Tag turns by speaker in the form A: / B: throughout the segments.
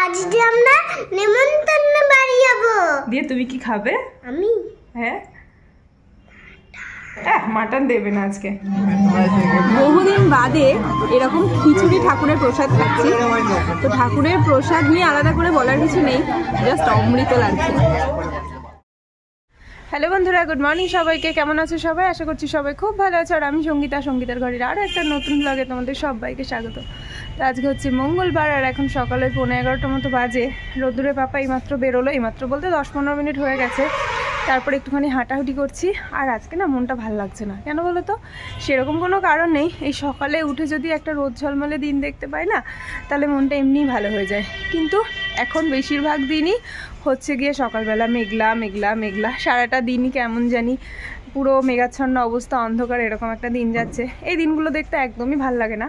A: আজকে আমরা নেমন্তন্ন বাড়ি যাব।
B: দিয়ে তুমি কি খাবে?
A: আমি
B: হ্যাঁ মাটন দেবে না আজকে।
C: বহুদিন বাদে এরকম খিচুড়ি ঠাকুরের প্রসাদ খাচ্ছি। তো ঠাকুরের প্রসাদ নিয়ে আলাদা করে বলার কিছু নেই, জাস্ট অমৃত লাগছে। হ্যালো বন্ধুরা, গুড মর্নিং সবাইকে। কেমন আছো সবাই? আশা করছি সবাই খুব ভালো আছো। আর আমি সঙ্গীতার ঘরের আরও একটা নতুন ব্লগে তোমাদের সবাইকে স্বাগত। তো আজকে হচ্ছে মঙ্গলবার, আর এখন সকালে 11:15 মতো বাজে। রোদ্দুরে পাপা এইমাত্র বেরোলো, এইমাত্র বলতে 10-15 মিনিট হয়ে গেছে। তারপরে একটুখানি হাঁটাহুটি করছি। আর আজকে না মনটা ভালো লাগছে না, কেন বলো তো? সেরকম কোনো কারণ নেই। এই সকালে উঠে যদি একটা রোদ ঝলমলে দিন দেখতে পাই না, তাহলে মনটা এমনিই ভালো হয়ে যায়। কিন্তু এখন বেশিরভাগ দিনই হচ্ছে গিয়ে সকালবেলা মেঘলা মেঘলা মেঘলা, সারাটা দিনই কেমন জানি পুরো মেঘাচ্ছন্ন অবস্থা, অন্ধকার, এরকম একটা দিন যাচ্ছে। এই দিনগুলো দেখতে একদমই ভাল লাগে না।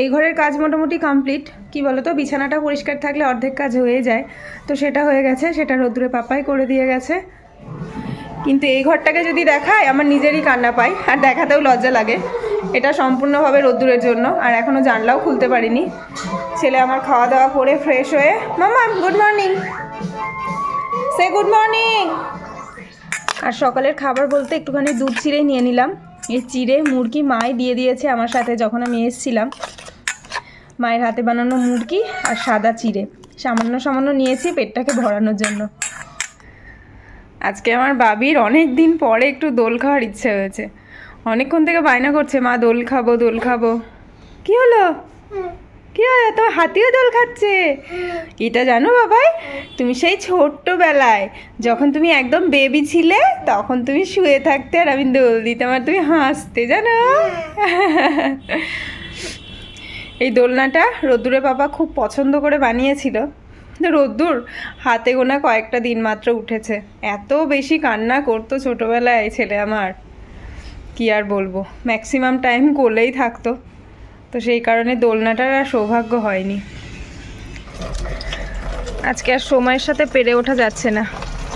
C: এই ঘরের কাজ মোটামুটি কমপ্লিট। কি বলো তো, বিছানাটা পরিষ্কার থাকলে অর্ধেক কাজ হয়ে যায়, তো সেটা হয়ে গেছে। সেটা রোদ্দুরে পাপাই করে দিয়ে গেছে। কিন্তু এই ঘরটাকে যদি দেখায় আমার নিজেরই কান্না পাই, আর দেখাতেও লজ্জা লাগে। এটা সম্পূর্ণভাবে রোদ্দুরের জন্য। আর এখনও জানলাও খুলতে পারিনি। ছেলে আমার খাওয়া দাওয়া করে ফ্রেশ হয়ে, মামা গুড মর্নিং, সে গুড মর্নিং। আর সকালের খাবার বলতে একটুখানি দুধ চিড়েই নিয়ে নিলাম। এই চিড়ে মুরগি মাই দিয়ে দিয়েছে আমার সাথে যখন আমি এসেছিলাম। মায়ের হাতে বানানো মুরগি আর সাদা চিড়ে সামান্য নিয়েছি পেটটাকে ভরানোর জন্য। আজকে আমার বাবির অনেক দিন পরে একটু দোল খাওয়ার ইচ্ছে হয়েছে। অনেকক্ষণ থেকে বায়না করছে, মা দোল খাবো দোল খাবো। কি হলো? কি হলো? তো হাতিও দোল খাচ্ছে। এটা জানো বাবাই, তুমি সেই ছোট্টবেলায় যখন তুমি একদম বেবি ছিলে, তখন তুমি শুয়ে থাকতে আর আমি দোল দিতাম আর তুমি হাসতে, জানো? এই দোলনাটা রোদ্দুরে পাপা খুব পছন্দ করে বানিয়েছিল। রোদ্দুর হাতে গোনা কয়েকটা দিন মাত্র উঠেছে। এত বেশি কান্না করতো ছোটোবেলায় ছেলে আমার, কি আর বলবো। ম্যাক্সিমাম টাইম কোলেই থাকতো, তো সেই কারণে দোলনাটার আর সৌভাগ্য হয়নি। আজকে আর সময়ের সাথে পেরে ওঠা যাচ্ছে না।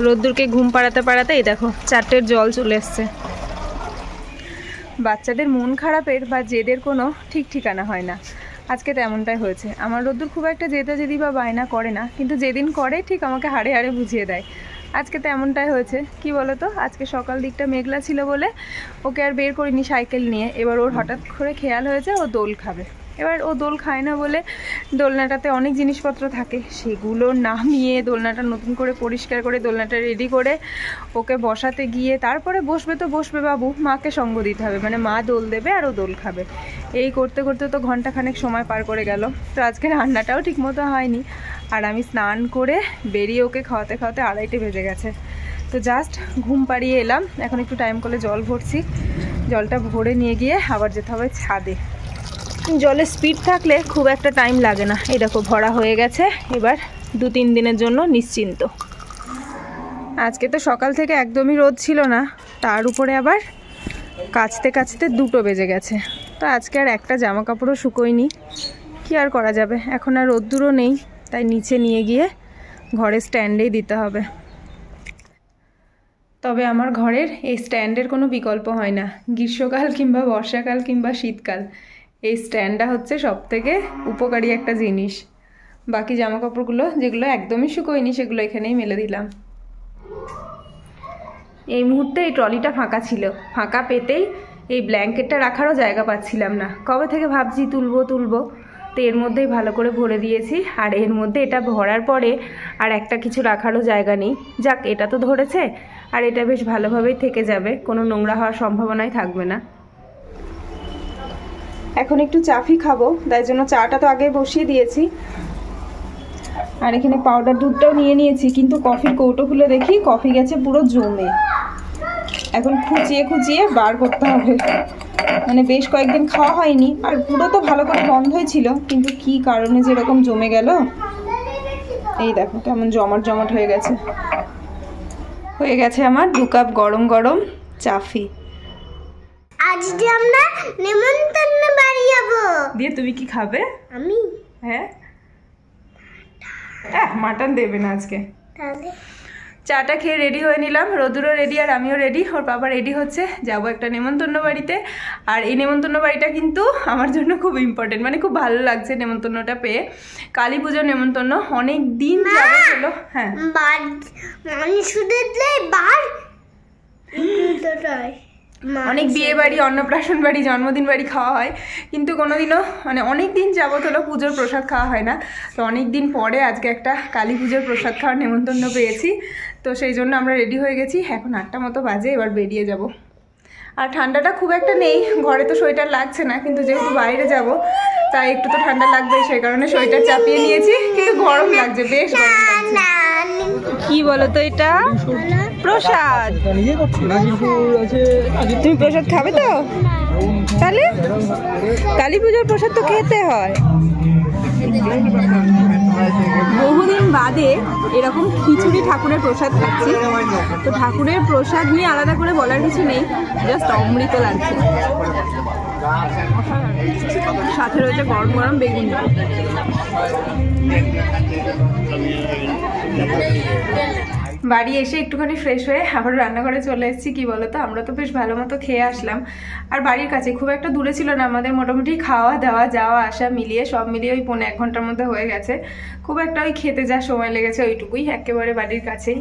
C: রোদ্দুরকে ঘুম পাড়াতে এই দেখো 4টের জল চলে এসছে। বাচ্চাদের মন খারাপের বা জেদের কোনো ঠিক ঠিকানা হয় না। আজকে তেমনটাই হয়েছে। আমার রোদ্দুর খুব একটা জেদি বা বায়না করে না, কিন্তু যেদিন করে ঠিক আমাকে হাড়ে হাড়ে বুঝিয়ে দেয়। আজকে তেমনটাই হয়েছে। কি বলো তো, আজকে সকাল দিকটা মেঘলা ছিল বলে ওকে আর বের করিনি সাইকেল নিয়ে। এবার ওর হঠাৎ করে খেয়াল হয়েছে ও দোল খাবে। এবার ও দোল খায় না বলে দোলনাটাতে অনেক জিনিসপত্র থাকে, সেগুলো নামিয়ে দোলনাটা নতুন করে পরিষ্কার করে দোলনাটা রেডি করে ওকে বসাতে গিয়ে তারপরে বসবে তো বসবে বাবু, মাকে সঙ্গ দিতে হবে, মানে মা দোল দেবে আর ও দোল খাবে। এই করতে করতে তো ঘন্টাখানেক সময় পার করে গেল। তো আজকে রান্নাটাও ঠিকমতো হয়নি। আর আমি স্নান করে বেরিয়ে ওকে খাওয়াতে 2:30 বেজে গেছে। তো জাস্ট ঘুম পাড়িয়ে এলাম। এখন একটু টাইম করে জল ভরছি। জলটা ভরে নিয়ে গিয়ে আবার যেতে হবে ছাদে। জলের স্পিড থাকলে খুব একটা টাইম লাগে না। এই দেখো ভরা হয়ে গেছে। এবার 2-3 দিনের জন্য নিশ্চিন্ত। আজকে তো সকাল থেকে একদমই রোদ ছিল না, তার উপরে আবার কাচতে 2টো বেজে গেছে। তো আজকে আর একটা জামা কাপড়ও শুকোয়নি। কি আর করা যাবে, এখন আর রোদ্দুরও নেই, তাই নিচে নিয়ে গিয়ে ঘরের স্ট্যান্ডেই দিতে হবে। তবে আমার ঘরের এই স্ট্যান্ডের কোনো বিকল্প হয় না। গ্রীষ্মকাল কিংবা বর্ষাকাল কিংবা শীতকাল, এই স্ট্যান্ডটা হচ্ছে সবথেকে উপকারী একটা জিনিস। বাকি জামা কাপড়গুলো যেগুলো একদমই শুকোয়নি সেগুলো এখানেই মেলে দিলাম। এই মুহূর্তে এই ট্রলিটা ফাঁকা ছিল। ফাঁকা পেতেই এই ব্ল্যাঙ্কেটটা রাখারও জায়গা পাচ্ছিলাম না। কবে থেকে ভাবছি তুলবো, তো এর মধ্যেই ভালো করে ভরে দিয়েছি। আর এর মধ্যে এটা ভরার পরে আর একটা কিছু রাখারও জায়গা নেই। যাক, এটা তো ধরেছে, আর এটা বেশ ভালোভাবেই থেকে যাবে, কোনো নোংরা হওয়ার সম্ভাবনাই থাকবে না। এখন একটু চাফি খাবো, তাই জন্য চাটা তো আগে বসিয়ে দিয়েছি। আর এখানে পাউডার দুধটাও নিয়ে নিয়েছি, কিন্তু কফির কৌটো খুলে দেখি কফি গেছে পুরো জমে। এখন খুঁচিয়ে বার করতে হবে। মানে বেশ কয়েকদিন খাওয়া হয়নি, আর পুরো তো ভালো করে বন্ধই ছিল, কিন্তু কি কারণে যে এরকম জমে গেল। এই দেখো কেমন জমাট হয়ে গেছে। আমার 2 কাপ গরম গরম চাফি।
A: আজকে আমরা নেমন্তন্ন বাড়ি যাব।
B: দিয়ে তুমি কি খাবে?
A: আমি
B: হ্যাঁ মাটন দেবে না আজকে।
A: তাহলে
C: চাটা খেয়ে রেডি হয়ে নিলাম, রোদুরও রেডি আর আমিও রেডি, ওর বাবা রেডি হচ্ছে, যাব একটা নেমন্তন্ন বাড়িতে। আর এই নেমন্তন্ন বাড়িটা কিন্তু আমার জন্য খুব ইম্পর্টেন্ট, মানে খুব ভালো লাগছে নেমন্তন্নটা পেয়ে। কালী পুজোর নেমন্তন্ন, অনেক দিন যাবে হলো। হ্যাঁ অনেক বিয়ে বাড়ি, অন্নপ্রাশন বাড়ি, জন্মদিন বাড়ি খাওয়া হয়, কিন্তু কোনোদিনও মানে অনেক দিন যাবত হলো পুজোর প্রসাদ খাওয়া হয় না। তো অনেক দিন পরে আজকে একটা কালী পুজোর প্রসাদ খাওয়ার নেমন্তন্ন পেয়েছি, তো সেই জন্য আমরা রেডি হয়ে গেছি। এখন 8টা মতো বাজে, এবার বেরিয়ে যাব। আর ঠান্ডাটা খুব একটা নেই, ঘরে তো সোয়েটার লাগছে না, কিন্তু যেহেতু বাইরে যাব তাই একটু তো ঠান্ডা লাগবে, সেই কারণে সোয়েটার চাপিয়ে নিয়েছি, কিন্তু গরম লাগছে, বেশ গরম লাগছে। কি বলো তো, এটা প্রসাদ, তুমি প্রসাদ খাবে তো? তাহলে কালী পুজোর প্রসাদ তো খেতে হয়। বহুদিন বাদে এরকম খিচুড়ি ঠাকুরের প্রসাদ খাচ্ছি, তো ঠাকুরের প্রসাদ নিয়ে আলাদা করে বলার কিছু নেই, জাস্ট অমৃত লাগছে। সাথে রয়েছে গরম গরম বেগুন। বাড়ি এসে একটুখানি ফ্রেশ হয়ে আবার রান্নাঘরে চলে এসেছি। কি বলতো, আমরা তো বেশ ভালো মতো খেয়ে আসলাম, আর বাড়ির কাছে খুব একটা দূরে ছিল না আমাদের, মোটামুটি খাওয়া দাওয়া যাওয়া আসা মিলিয়ে সব মিলিয়ে ওই 1.5 ঘন্টার মধ্যে হয়ে গেছে। খুব একটা ওই খেতে যা সময় লেগেছে ওইটুকুই, একেবারে বাড়ির কাছেই।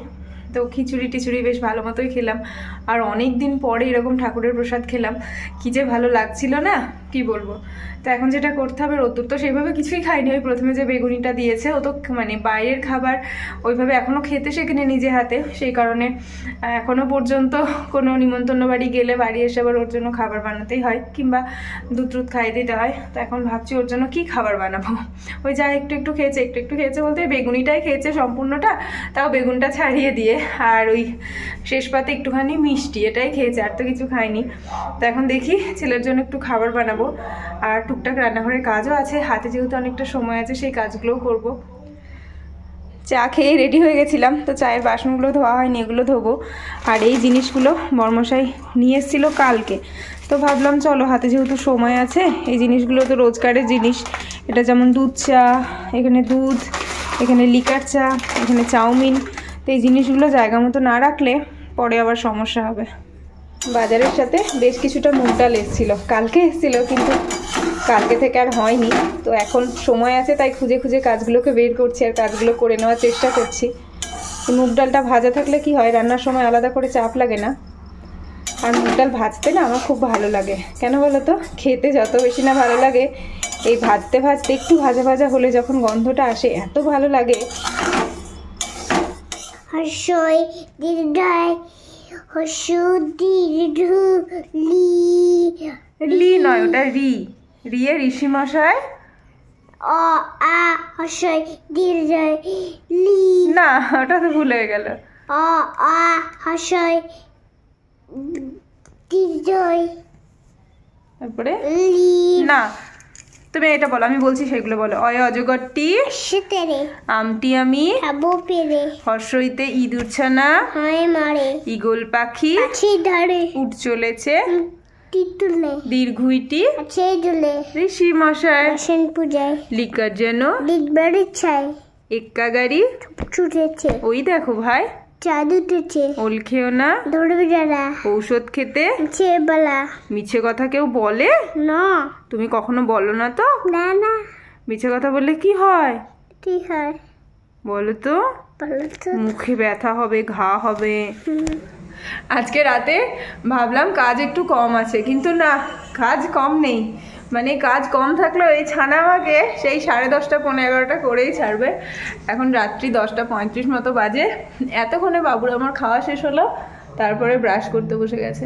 C: তো খিচুড়ি টিচুড়ি বেশ ভালো মতোই খেলাম, আর অনেক দিন পরে এরকম ঠাকুরের প্রসাদ খেলাম, কি যে ভালো লাগছিল না কি বলবো। তো এখন যেটা করতে হবে, রোদ্দুর তো সেইভাবে কিছুই খাইনি, ওই প্রথমে যে বেগুনিটা দিয়েছে ও তো মানে বাইরের খাবার ওইভাবে এখনও খেতে শেখেনি নিজে হাতে, সেই কারণে এখনও পর্যন্ত কোনো নিমন্ত্রণ বাড়ি গেলে বাড়ি এসে আবার ওর জন্য খাবার বানাতেই হয়, কিংবা দুধ টুধ খাইয়ে দিতে হয়। তো এখন ভাবছি ওর জন্য কি খাবার বানাবো। ওই যা একটু একটু খেয়েছে বলতে বেগুনিটাই খেয়েছে সম্পূর্ণটা, তাও বেগুনটা ছাড়িয়ে দিয়ে, আর ওই শেষ পাতে একটুখানি মিষ্টি, এটাই খেয়েছে, আর তো কিছু খায়নি। তো এখন দেখি ছেলের জন্য একটু খাবার বানাবো, আর টুকটাক রান্নাঘরের কাজও আছে হাতে, যেহেতু অনেকটা সময় আছে সেই কাজগুলোও করব। চা খেয়ে রেডি হয়ে গেছিলাম, তো চায়ের বাসনগুলো ধোয়া হয়নি, এগুলো ধোবো। আর এই জিনিসগুলো বর্মশাই নিয়ে এসেছিলো কালকে, তো ভাবলাম চলো হাতে যেহেতু সময় আছে, এই জিনিসগুলো তো রোজকারের জিনিস। এটা যেমন দুধ চা, এখানে দুধ, এখানে লিকার চা, এখানে চাউমিন, তো এই জিনিসগুলো জায়গা মতো না রাখলে পরে আবার সমস্যা হবে। বাজারের সাথে বেশ কিছুটা মুগ ডাল এসেছিলো, কালকে এসেছিলো, কিন্তু কালকে থেকে আর হয়নি। তো এখন সময় আছে তাই খুঁজে খুঁজে কাজগুলোকে বের করছি আর কাজগুলো করে নেওয়ার চেষ্টা করছি। মুগ ডালটা ভাজা থাকলে কি হয়, রান্নার সময় আলাদা করে চাপ লাগে না। আর মুগ ডাল ভাজতে না আমার খুব ভালো লাগে, কেন বলো তো, খেতে যত বেশি না ভালো লাগে, এই ভাজতে ভাজতে একটু ভাজা ভাজা হলে যখন গন্ধটা আসে এত ভালো লাগে।
A: হর্ষই দীর্ঘায়
C: লি নয়, ওটা রি, রিয়ে ঋষি মশাই।
A: অ আ হর্ষই দীর্ঘায় লি,
C: না ওটা তো ভুল হয়ে গেল।
A: অ আ হর্ষই দীর্ঘায়,
C: তারপরে
A: লি,
C: না তুমি এটা বলো, আমি বলছি সেগুলো বলো। অয় অজগরটি,
A: সেতেরে
C: আমটি আমি,
A: খাবো পেরে,
C: হর্ষইতে ইঁদুর ছানা,
A: হয় মারে,
C: ঈগল পাখি
A: আছে ধারে,
C: উঠ চলেছে,
A: টিটুলে
C: দীর্ঘইটি
A: আছে দুলে,
C: ঋষি মশাই,
A: আসেন পূজায়,
C: লিকার যেন
A: লিখবাড়ি ছাই,
C: এক্কা গাড়ি
A: ছুটেছে,
C: ওই দেখো ভাই,
A: চাঁদ উঠেছে,
C: ওল খেও না,
A: ধরবে যারা,
C: ঔষধ খেতে,
A: সে বেলা,
C: মিছে কথা কেউ বলে
A: না,
C: তুমি কখনো বলো না তো।
A: না না,
C: মিছে কথা বললে কি হয়
A: ঠিক হয়,
C: বলো তো,
A: বলো তো,
C: মুখে ব্যথা হবে, ঘা হবে। আজকে রাতে ভাবলাম কাজ একটু কম আছে, কিন্তু না, কাজ কম নেই, মানে কাজ কম থাকলেও এই ছানা আমাকে সেই 10:30 পৌনে 11টা করেই ছাড়বে। এখন রাত্রি 10:35 মতো বাজে, এতক্ষণে বাবুর আমার খাওয়া শেষ হলো, তারপরে ব্রাশ করতে বসে গেছে।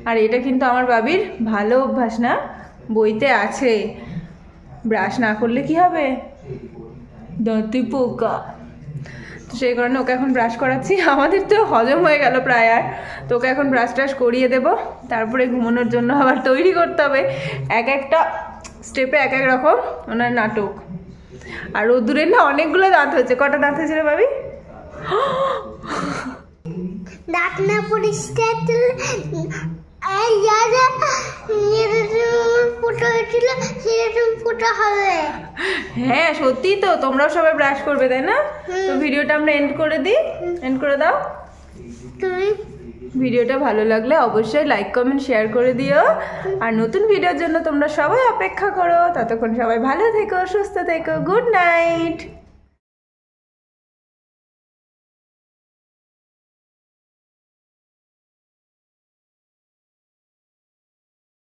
C: আর এটা কিন্তু আমার বাবির ভালো অভ্যাস না, বইতে আছে, ব্রাশ না করলে কি হবে, দাঁতে পোকা। তো সেই কারণে ওকে এখন ব্রাশ করাচ্ছি, আমাদের তো হজম হয়ে গেল প্রায়, আর তো ওকে এখন ব্রাশ ট্রাশ করিয়ে দেবো, তারপরে ঘুমানোর জন্য আবার তৈরি করতে হবে। এক একটা স্টেপে এক এক রকম ওনার নাটক। আর রোদ্দুরের না অনেকগুলো দাঁত হয়েছে, কটা দাঁত হয়েছিল ভাবি?
A: দাঁত না পরিষ্কার আর যারা ফোটা হয়েছিল সেরকম ফোটা হবে।
C: হ্যাঁ সত্যি তো, তোমরাও সবাই ব্রাশ করবে তাই না? তো ভিডিওটা আমরা এন্ড করে দিই, এন্ড করে দাও।
A: তুমি
C: ভিডিওটা ভালো লাগলে অবশ্যই লাইক কমেন্ট শেয়ার করে দিও, আর নতুন ভিডিওর জন্য তোমরা সবাই অপেক্ষা করো। ততক্ষণ সবাই ভালো থেকো, সুস্থ থেকো, গুড নাইট।